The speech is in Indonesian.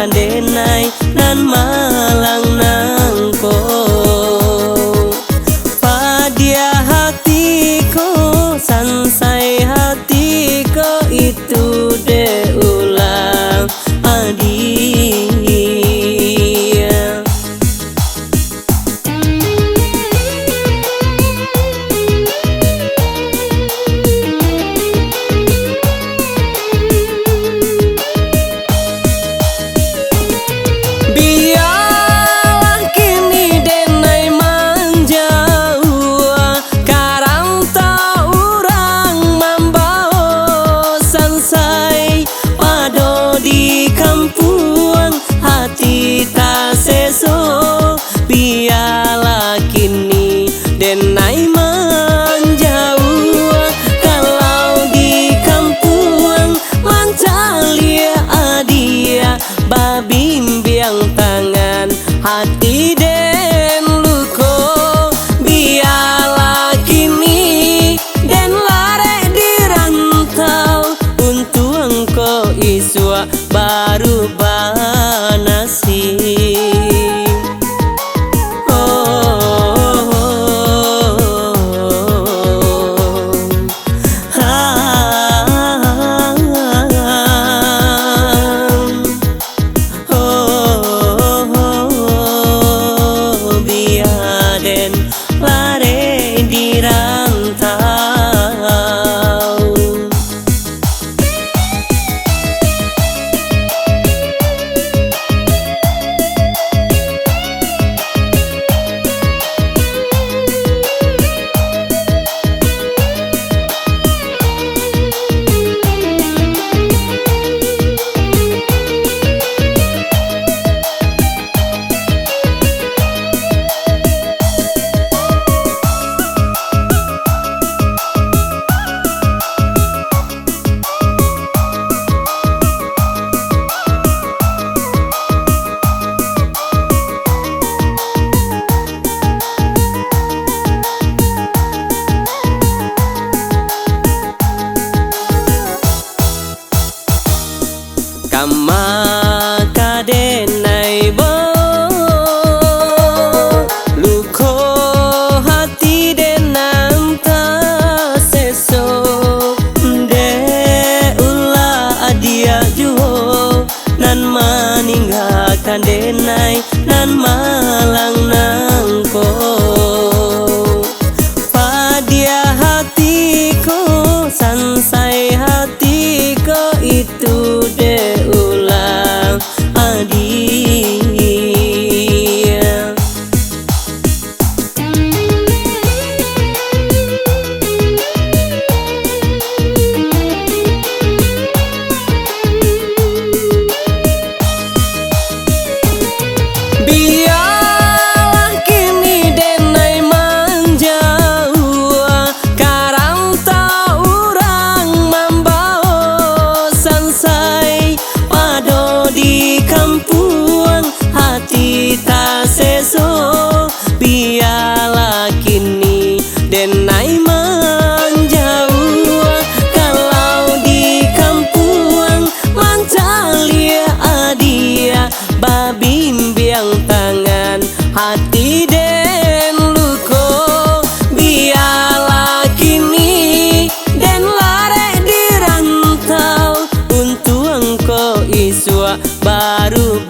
kandenai nan malang nangko padia hatiku sansai hatiku itu de ulang adia. Biarlah kini denai manjau karang tak urang mambao sansai pado di kampung hati tak seso. Biarlah kini denai manjau kalau di kampung mancalia adia babimbiang tangan hati den luko. Biarlah kini den lare di rantau untuk engkau iswa baru banasi. Lare di rantau kama kadenai bo luko hati denam ta seso de ula adia juho nan meninggalkan denai nan malang nangko padia hatiku sansai hatiku itu de ulang adia. Biarlah kini denai manjau karang tak urang mambao sansai pado di kampung hati tak seso. Biarlah kini denai manjau kalau di kampung mancalia adia babimbiang tangan hati den luko. Biarlah kini den lare di rantau untuk engkau iswa baru